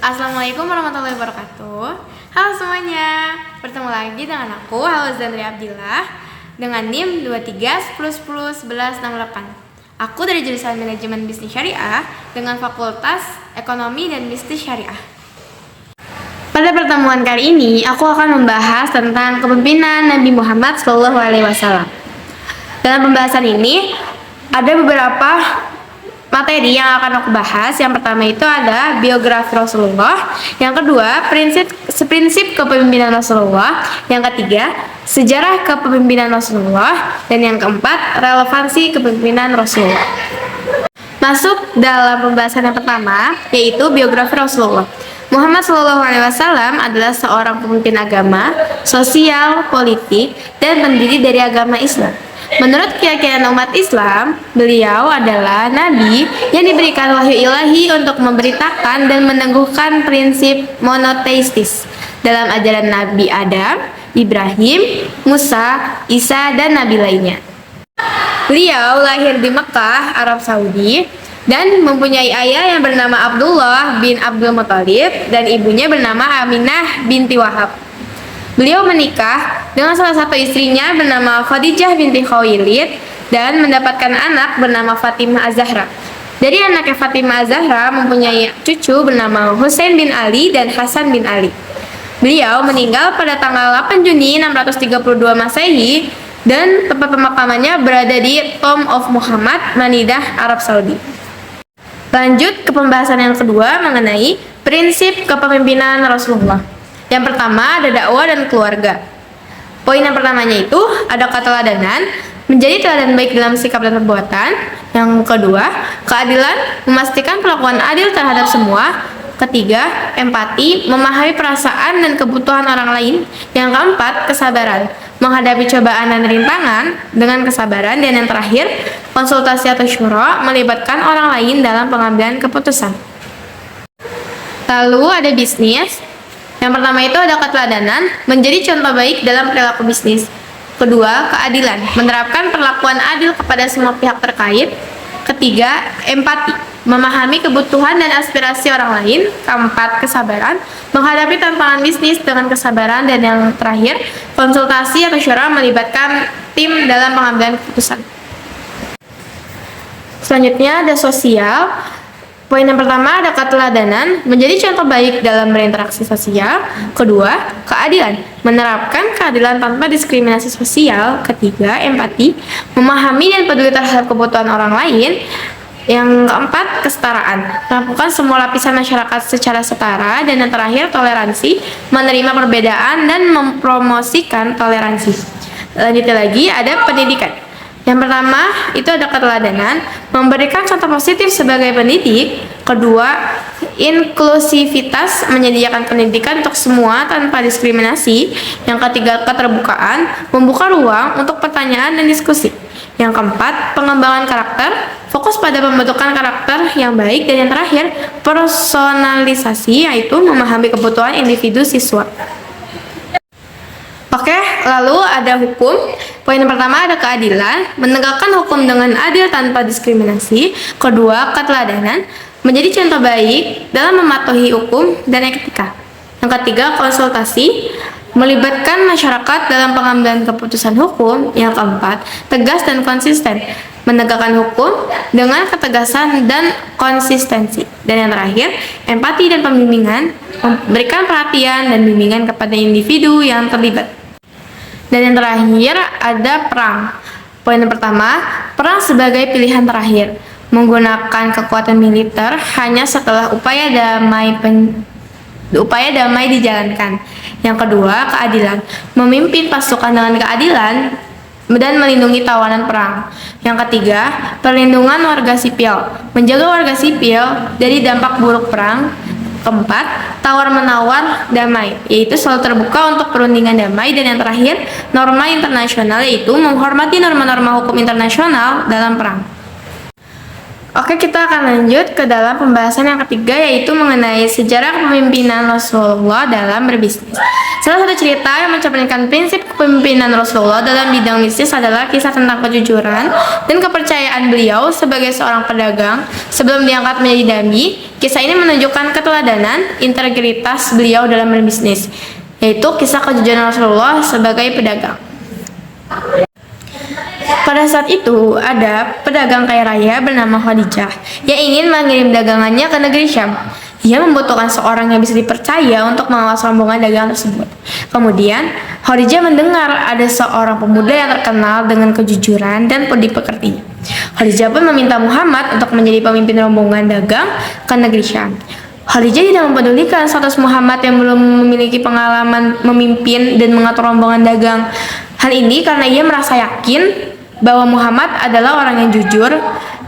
Assalamualaikum warahmatullahi wabarakatuh. Halo semuanya, bertemu lagi dengan aku Halo Zandri Abdillah dengan NIM 2310101168. Aku dari jurusan Manajemen Bisnis Syariah dengan Fakultas Ekonomi dan Bisnis Syariah. Pada pertemuan kali ini, aku akan membahas tentang kepemimpinan Nabi Muhammad SAW. Dalam pembahasan ini, ada beberapa materi yang akan aku bahas. Yang pertama itu ada biografi Rasulullah. Yang kedua, prinsip kepemimpinan Rasulullah. Yang ketiga, sejarah kepemimpinan Rasulullah. Dan yang keempat, relevansi kepemimpinan Rasulullah. Masuk dalam pembahasan yang pertama, yaitu biografi Rasulullah. Muhammad SAW adalah seorang pemimpin agama, sosial, politik, dan pendiri dari agama Islam. Menurut keyakinan umat Islam, beliau adalah nabi yang diberikan wahyu ilahi untuk memberitakan dan meneguhkan prinsip monoteistis dalam ajaran Nabi Adam, Ibrahim, Musa, Isa, dan nabi lainnya. Beliau lahir di Mekah, Arab Saudi, dan mempunyai ayah yang bernama Abdullah bin Abdul Muthalib dan ibunya bernama Aminah binti Wahab. Beliau menikah dengan salah satu istrinya bernama Khadijah binti Khuwailid dan mendapatkan anak bernama Fatimah Az-Zahra. Dari anaknya Fatimah Az-Zahra mempunyai cucu bernama Husain bin Ali dan Hasan bin Ali. Beliau meninggal pada tanggal 8 Juni 632 Masehi dan tempat pemakamannya berada di Tomb of Muhammad, Manidah, Arab Saudi. Lanjut ke pembahasan yang kedua mengenai prinsip kepemimpinan Rasulullah. Yang pertama ada dakwah dan keluarga. Poin yang pertamanya itu ada keteladanan, menjadi teladan baik dalam sikap dan perbuatan. Yang kedua, keadilan, memastikan perlakuan adil terhadap semua. Ketiga, empati, memahami perasaan dan kebutuhan orang lain. Yang keempat, kesabaran, menghadapi cobaan dan rintangan dengan kesabaran. Dan yang terakhir, konsultasi atau syura, melibatkan orang lain dalam pengambilan keputusan. Lalu ada bisnis. Yang pertama itu ada keteladanan, menjadi contoh baik dalam perilaku bisnis. Kedua, keadilan, menerapkan perlakuan adil kepada semua pihak terkait. Ketiga, empati, memahami kebutuhan dan aspirasi orang lain. Keempat, kesabaran, menghadapi tantangan bisnis dengan kesabaran. Dan yang terakhir, konsultasi atau syura, melibatkan tim dalam pengambilan keputusan. Selanjutnya ada sosial. Poin yang pertama ada keteladanan, menjadi contoh baik dalam berinteraksi sosial. Kedua, keadilan, menerapkan keadilan tanpa diskriminasi sosial. Ketiga, empati, memahami dan peduli terhadap kebutuhan orang lain. Yang keempat, kesetaraan, melakukan semua lapisan masyarakat secara setara. Dan yang terakhir, toleransi, menerima perbedaan dan mempromosikan toleransi. Lanjutnya lagi ada pendidikan. Yang pertama itu ada keteladanan, memberikan contoh positif sebagai pendidik. Kedua, inklusivitas, menyediakan pendidikan untuk semua tanpa diskriminasi. Yang ketiga, keterbukaan, membuka ruang untuk pertanyaan dan diskusi. Yang keempat, pengembangan karakter, fokus pada pembentukan karakter yang baik. Dan yang terakhir, personalisasi, yaitu memahami kebutuhan individu siswa. Oke, lalu ada hukum. Poin yang pertama ada keadilan, menegakkan hukum dengan adil tanpa diskriminasi. Kedua, keteladanan, menjadi contoh baik dalam mematuhi hukum dan etika. Yang ketiga, konsultasi, melibatkan masyarakat dalam pengambilan keputusan hukum. Yang keempat, tegas dan konsisten, menegakkan hukum dengan ketegasan dan konsistensi. Dan yang terakhir, empati dan pembimbingan, memberikan perhatian dan bimbingan kepada individu yang terlibat. Dan yang terakhir ada perang. Poin yang pertama, perang sebagai pilihan terakhir, menggunakan kekuatan militer hanya setelah upaya damai dijalankan. Yang kedua, keadilan, memimpin pasukan dengan keadilan dan melindungi tawanan perang. Yang ketiga, perlindungan warga sipil, menjaga warga sipil dari dampak buruk perang. Keempat, tawar-menawar damai, yaitu selalu terbuka untuk perundingan damai. Dan yang terakhir, norma internasional, yaitu menghormati norma-norma hukum internasional dalam perang. Oke, kita akan lanjut ke dalam pembahasan yang ketiga, yaitu mengenai sejarah kepemimpinan Rasulullah dalam berbisnis. Salah satu cerita yang mencerminkan prinsip kepemimpinan Rasulullah dalam bidang bisnis adalah kisah tentang kejujuran dan kepercayaan beliau sebagai seorang pedagang sebelum diangkat menjadi nabi. Kisah ini menunjukkan keteladanan, integritas beliau dalam berbisnis, yaitu kisah kejujuran Rasulullah sebagai pedagang. Pada saat itu, ada pedagang kaya raya bernama Khadijah yang ingin mengirim dagangannya ke negeri Syam. Ia membutuhkan seorang yang bisa dipercaya untuk mengawal rombongan dagang tersebut. Kemudian, Khadijah mendengar ada seorang pemuda yang terkenal dengan kejujuran dan budi pekerti. Khadijah pun meminta Muhammad untuk menjadi pemimpin rombongan dagang ke negeri Syam. Khadijah tidak mempedulikan status Muhammad yang belum memiliki pengalaman memimpin dan mengatur rombongan dagang. Hal ini karena ia merasa yakin bahwa Muhammad adalah orang yang jujur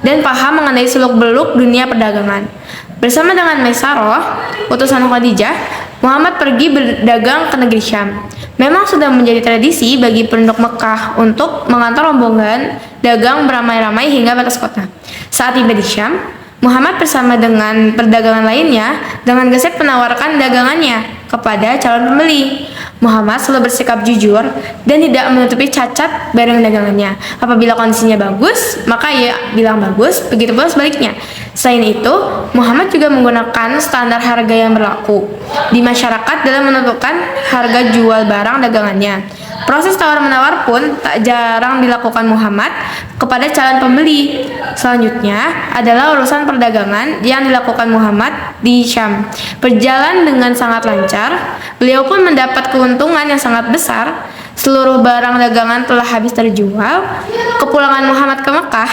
dan paham mengenai seluk-beluk dunia perdagangan. Bersama dengan Maisarah, utusan Khadijah, Muhammad pergi berdagang ke negeri Syam. Memang sudah menjadi tradisi bagi penduduk Mekah untuk mengantar rombongan dagang beramai-ramai hingga batas kota. Saat tiba di Syam, Muhammad bersama dengan perdagangan lainnya dengan gesit menawarkan dagangannya kepada calon pembeli. Muhammad selalu bersikap jujur dan tidak menutupi cacat barang dagangannya. Apabila kondisinya bagus, maka ia bilang bagus, begitu pula sebaliknya. Selain itu, Muhammad juga menggunakan standar harga yang berlaku di masyarakat dalam menentukan harga jual barang dagangannya. Proses tawar-menawar pun tak jarang dilakukan Muhammad kepada calon pembeli. Selanjutnya adalah urusan perdagangan yang dilakukan Muhammad di Syam. Berjalan dengan sangat lancar, beliau pun mendapat keuntungan yang sangat besar. Seluruh barang dagangan telah habis terjual. Kepulangan Muhammad ke Mekah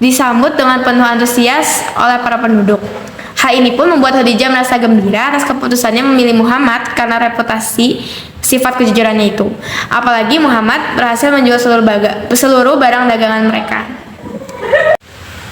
disambut dengan penuh antusias oleh para penduduk. Hal ini pun membuat Khadijah merasa gembira atas keputusannya memilih Muhammad karena reputasi sifat kejujurannya itu. Apalagi Muhammad berhasil menjual seluruh barang dagangan mereka.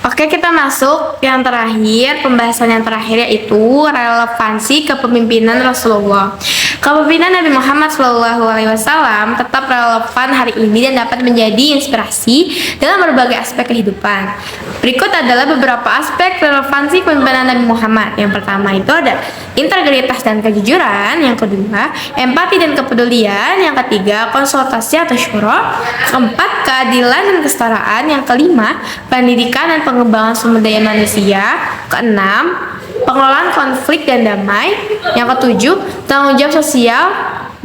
Oke, kita masuk yang terakhir, pembahasan yang terakhir, yaitu relevansi kepemimpinan Rasulullah. Kepemimpinan Nabi Muhammad SAW tetap relevan hari ini dan dapat menjadi inspirasi dalam berbagai aspek kehidupan. Berikut adalah beberapa aspek relevansi kepemimpinan Nabi Muhammad. Yang pertama itu ada integritas dan kejujuran. Yang kedua, empati dan kepedulian. Yang ketiga, konsultasi atau syura. Keempat, keadilan dan kesetaraan. Yang kelima, pendidikan dan pengembangan sumber daya manusia. Keenam, pengelolaan konflik dan damai. Yang ketujuh, tanggung jawab sosial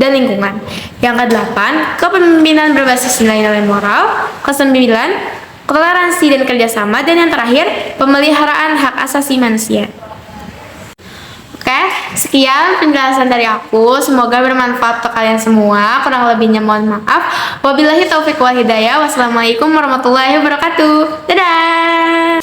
dan lingkungan. Yang kedelapan, kepemimpinan berbasis nilai-nilai moral. Kesembilan, toleransi dan kerjasama. Dan yang terakhir, pemeliharaan hak asasi manusia. Oke, sekian penjelasan dari aku. Semoga bermanfaat untuk kalian semua. Kurang lebihnya mohon maaf. Wabillahi taufiq wal hidayah. Wassalamualaikum warahmatullahi wabarakatuh. Dadah.